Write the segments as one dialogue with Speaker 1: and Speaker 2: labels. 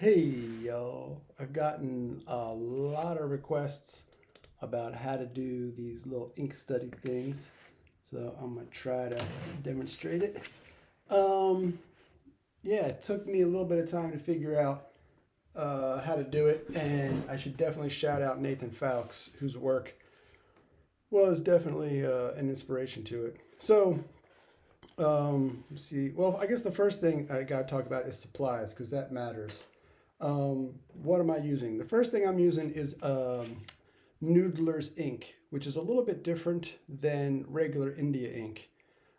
Speaker 1: Hey y'all, I've gotten a lot of requests about how to do these little ink study things. So I'm gonna try to demonstrate it. Um, yeah, it took me a little bit of time to figure out how to do it, and I should definitely shout out Nathan Fowkes, whose work was definitely an inspiration to it. Let's see. Well, I guess the first thing I got to talk about is supplies because that matters. What am I using? The first thing I'm using is Noodler's ink, which is a little bit different than regular India ink.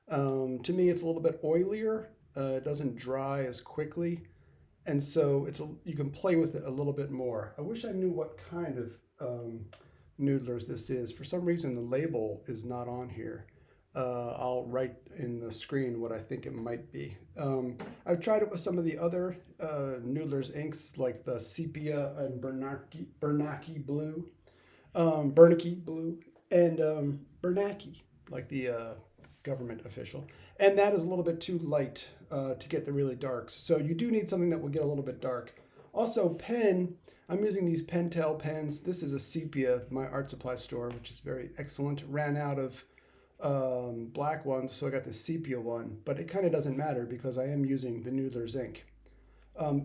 Speaker 1: To me, it's a little bit oilier. It doesn't dry as quickly, and so you can play with it a little bit more. I wish I knew what kind of Noodlers this is. For some reason, the label is not on here. I'll write in the screen what I think it might be. I've tried it with some of the other Noodler's inks, like the sepia and Bernanke blue, and Bernanke, like the government official. And that is a little bit too light to get the really darks. So you do need something that will get a little bit dark. Also, pen. I'm using these Pentel pens. This is a sepia, my art supply store, which is very excellent. Ran out of black ones, so I got the sepia one, but it kind of doesn't matter because I am using the Noodler's ink.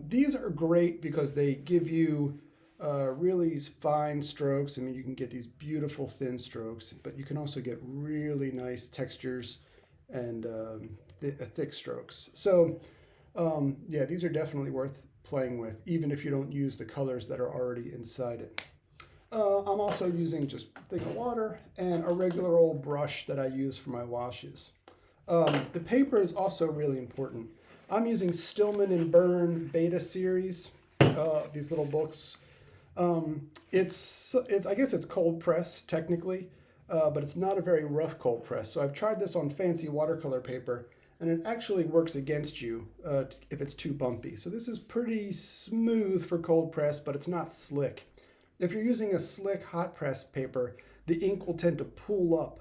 Speaker 1: These are great because they give you really fine strokes. I mean, you can get these beautiful thin strokes, but you can also get really nice textures and thick strokes. Yeah, these are definitely worth playing with, even if you don't use the colors that are already inside it. I'm also using just thick of water and a regular old brush that I use for my washes. The paper is also really important. I'm using Stillman and Byrne Beta series, these little books. I guess it's cold press technically, but it's not a very rough cold press. So I've tried this on fancy watercolor paper, and it actually works against you if it's too bumpy. So this is pretty smooth for cold press, but it's not slick. If you're using a slick hot press paper, the ink will tend to pool up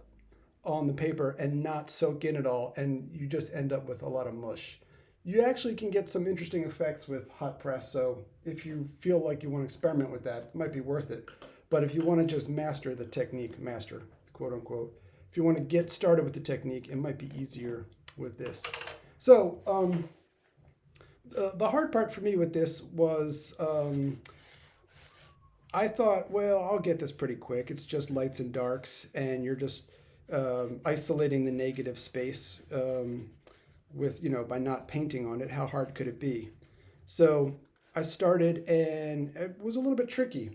Speaker 1: on the paper and not soak in at all, and you just end up with a lot of mush. You actually can get some interesting effects with hot press, so if you feel like you want to experiment with that, it might be worth it. But if you want to just master the technique, master, quote unquote, if you want to get started with the technique, it might be easier with this. So, the hard part for me with this was I thought, well, I'll get this pretty quick. It's just lights and darks, and you're just isolating the negative space by not painting on it. How hard could it be? So I started, and it was a little bit tricky.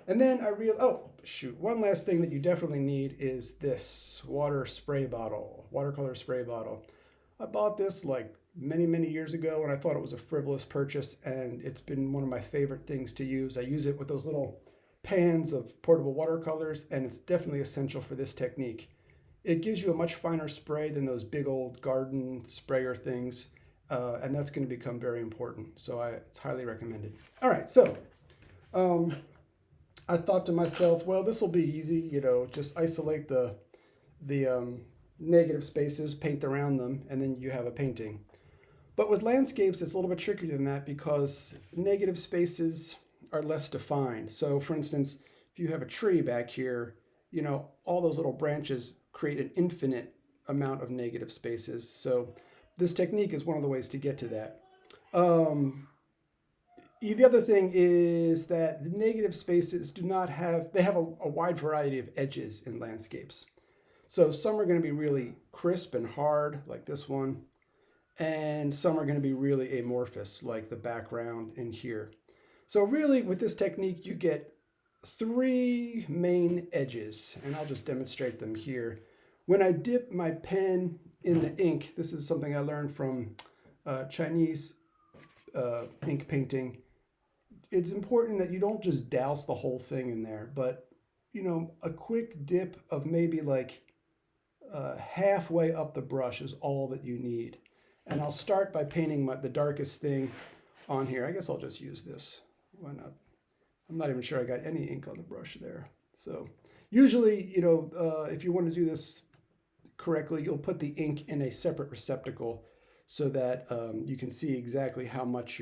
Speaker 1: And then I realized, oh, shoot, one last thing that you definitely need is this watercolor spray bottle. I bought this like many, many years ago, and I thought it was a frivolous purchase, and it's been one of my favorite things to use. I use it with those little pans of portable watercolors, and it's definitely essential for this technique. It gives you a much finer spray than those big old garden sprayer things, and that's going to become very important. So it's highly recommended. All right, so um, I thought to myself, well, this will be easy. Just isolate the negative spaces, paint around them, and then you have a painting. But with landscapes, it's a little bit trickier than that because negative spaces are less defined. So, for instance, if you have a tree back here, all those little branches create an infinite amount of negative spaces. So, this technique is one of the ways to get to that. The other thing is that the negative spaces they have a wide variety of edges in landscapes. So, some are going to be really crisp and hard, like this one, and some are going to be really amorphous, like the background in here. So really, with this technique, you get three main edges, and I'll just demonstrate them here. When I dip my pen in the ink, this is something I learned from Chinese ink painting. It's important that you don't just douse the whole thing in there, but a quick dip of maybe like halfway up the brush is all that you need. And I'll start by painting the darkest thing on here. I guess I'll just use this. Why not? I'm not even sure I got any ink on the brush there. So usually, if you want to do this correctly, you'll put the ink in a separate receptacle so that you can see exactly how much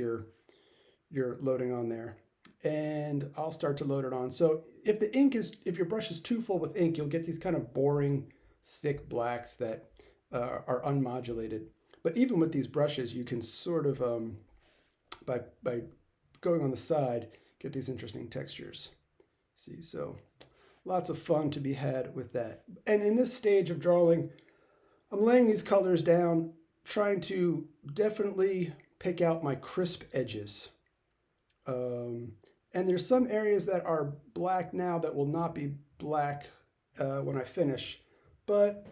Speaker 1: you're loading on there. And I'll start to load it on. So if your brush is too full with ink, you'll get these kind of boring, thick blacks that are unmodulated. But even with these brushes, you can sort of, by going on the side, get these interesting textures. See, so lots of fun to be had with that. And in this stage of drawing, I'm laying these colors down, trying to definitely pick out my crisp edges. And there's some areas that are black now that will not be black when I finish, but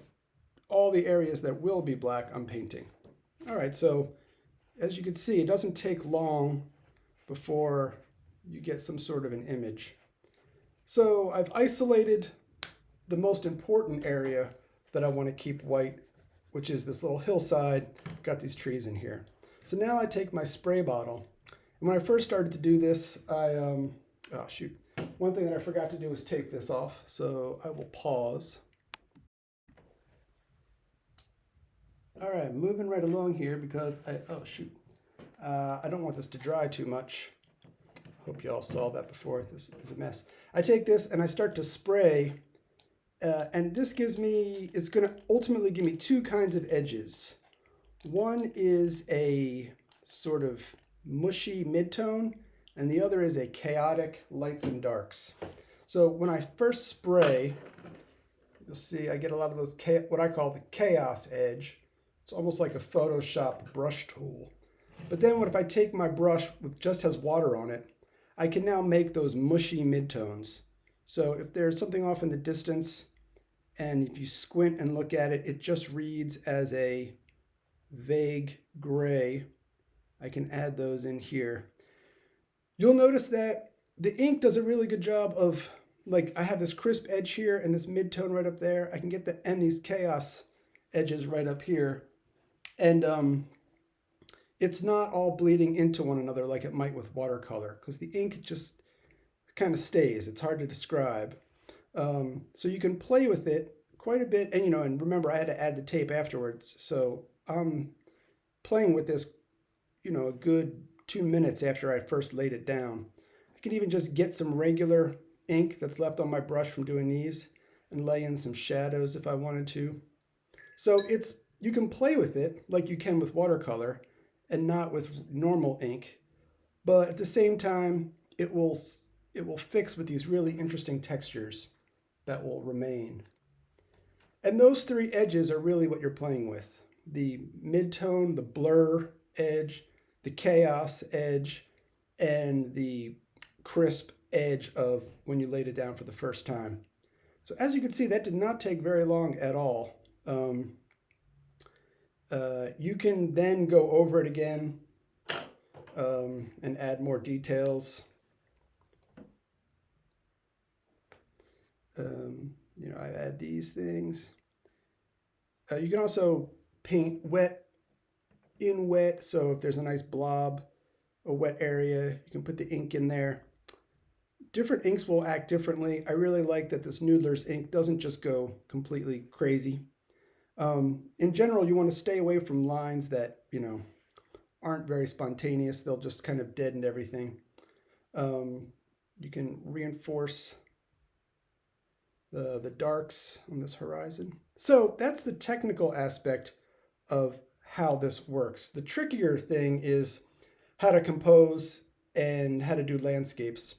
Speaker 1: all the areas that will be black, I'm painting. All right, so as you can see, it doesn't take long before you get some sort of an image. So I've isolated the most important area that I want to keep white, which is this little hillside. Got these trees in here. So now I take my spray bottle. And when I first started to do this, oh shoot. One thing that I forgot to do was tape this off. So I will pause. All right, moving right along here because oh shoot. I don't want this to dry too much. Hope you all saw that before. This is a mess. I take this and I start to spray, and this it's going to ultimately give me two kinds of edges. One is a sort of mushy midtone, and the other is a chaotic lights and darks. So when I first spray, you'll see I get a lot of those, what I call the chaos edge. It's almost like a Photoshop brush tool. But then what if I take my brush with just has water on it, I can now make those mushy midtones. So if there's something off in the distance, and if you squint and look at it, it just reads as a vague gray. I can add those in here. You'll notice that the ink does a really good job of, like, I have this crisp edge here and this midtone right up there. I can get and these chaos edges right up here. And it's not all bleeding into one another like it might with watercolor, because the ink just kind of stays. It's hard to describe. So you can play with it quite a bit. And, and remember, I had to add the tape afterwards. So I'm playing with this, a good 2 minutes after I first laid it down. I can even just get some regular ink that's left on my brush from doing these and lay in some shadows if I wanted to. So you can play with it like you can with watercolor and not with normal ink, but at the same time, it will fix with these really interesting textures that will remain. And those three edges are really what you're playing with. The midtone, the blur edge, the chaos edge, and the crisp edge of when you laid it down for the first time. So as you can see, that did not take very long at all. You can then go over it again and add more details. I add these things. You can also paint wet in wet. So if there's a nice blob, a wet area, you can put the ink in there. Different inks will act differently. I really like that this Noodler's ink doesn't just go completely crazy. In general, you want to stay away from lines that, aren't very spontaneous. They'll just kind of deaden everything. You can reinforce the darks on this horizon. So that's the technical aspect of how this works. The trickier thing is how to compose and how to do landscapes.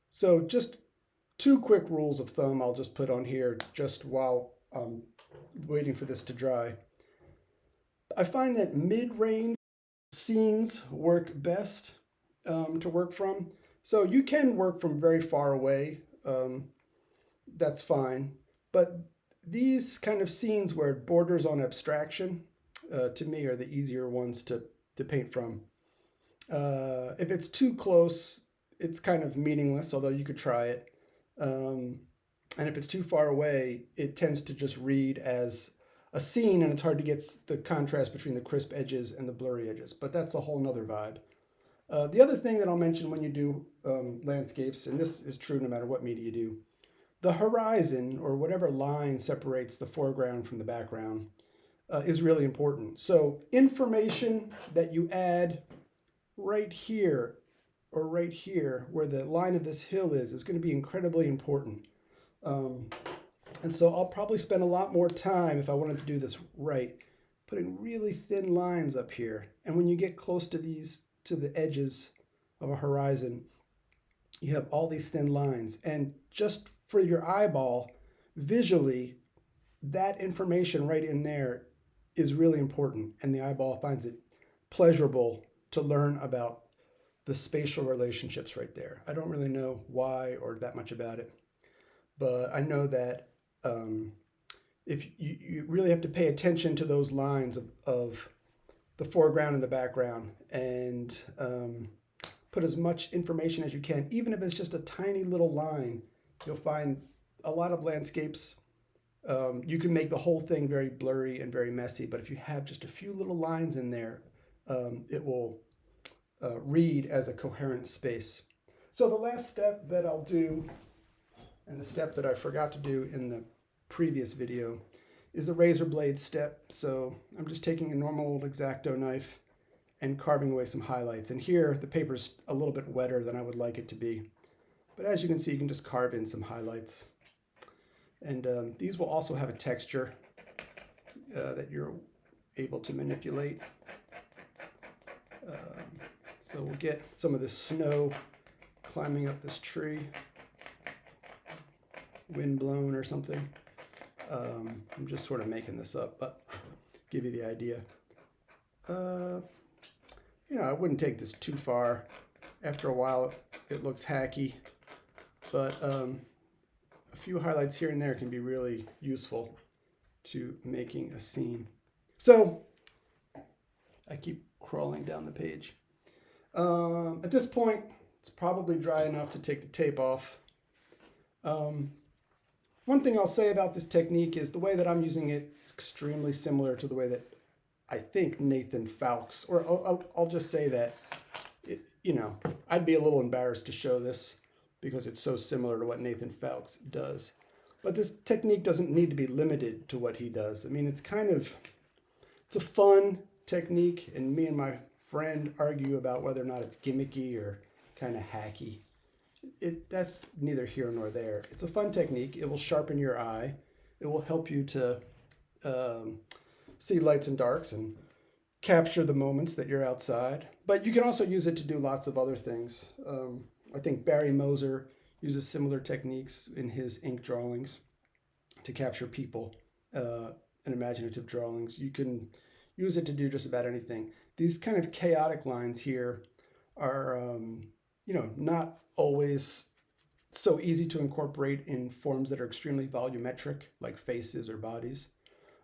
Speaker 1: So just two quick rules of thumb I'll just put on here just while I'm waiting for this to dry. I find that mid-range scenes work best to work from. So you can work from very far away. That's fine. But these kind of scenes where it borders on abstraction, to me, are the easier ones to paint from. If it's too close, it's kind of meaningless, although you could try it. And if it's too far away, it tends to just read as a scene, and it's hard to get the contrast between the crisp edges and the blurry edges. But that's a whole nother vibe. The other thing that I'll mention when you do landscapes, and this is true no matter what media you do, the horizon, or whatever line separates the foreground from the background, is really important. So information that you add right here or right here, where the line of this hill is going to be incredibly important. And so I'll probably spend a lot more time, if I wanted to do this right, putting really thin lines up here. And when you get close to the edges of a horizon, you have all these thin lines. And just for your eyeball, visually, that information right in there is really important. And the eyeball finds it pleasurable to learn about the spatial relationships right there. I don't really know why or that much about it, but I know that if you really have to pay attention to those lines of the foreground and the background, and put as much information as you can, even if it's just a tiny little line. You'll find a lot of landscapes, you can make the whole thing very blurry and very messy, but if you have just a few little lines in there, it will read as a coherent space. So the last step that I'll do, and the step that I forgot to do in the previous video, is a razor blade step. So I'm just taking a normal old X-Acto knife and carving away some highlights. And here the paper's a little bit wetter than I would like it to be. But as you can see, you can just carve in some highlights. And these will also have a texture that you're able to manipulate. So we'll get some of this snow climbing up this tree, wind blown or something. I'm just sort of making this up, but give you the idea. I wouldn't take this too far. After a while, it looks hacky, but a few highlights here and there can be really useful to making a scene. So I keep crawling down the page. At this point, it's probably dry enough to take the tape off. One thing I'll say about this technique is the way that I'm using it is extremely similar to the way that I think Nathan Fowlkes, or I'll just say that, I'd be a little embarrassed to show this because it's so similar to what Nathan Fowlkes does. But this technique doesn't need to be limited to what he does. I mean, it's a fun technique, and me and my friend argue about whether or not it's gimmicky or kind of hacky. That's neither here nor there. It's a fun technique. It will sharpen your eye. It will help you to see lights and darks and capture the moments that you're outside. But you can also use it to do lots of other things. I think Barry Moser uses similar techniques in his ink drawings to capture people and imaginative drawings. You can use it to do just about anything. These kind of chaotic lines here are, not always so easy to incorporate in forms that are extremely volumetric, like faces or bodies,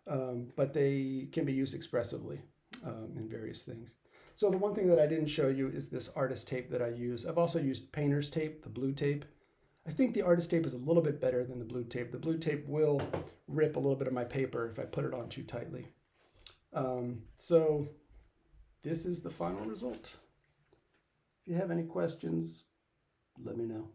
Speaker 1: but they can be used expressively in various things. So the one thing that I didn't show you is this artist tape that I use. I've also used painter's tape, the blue tape. I think the artist tape is a little bit better than the blue tape. The blue tape will rip a little bit of my paper if I put it on too tightly. So this is the final result. If you have any questions, let me know.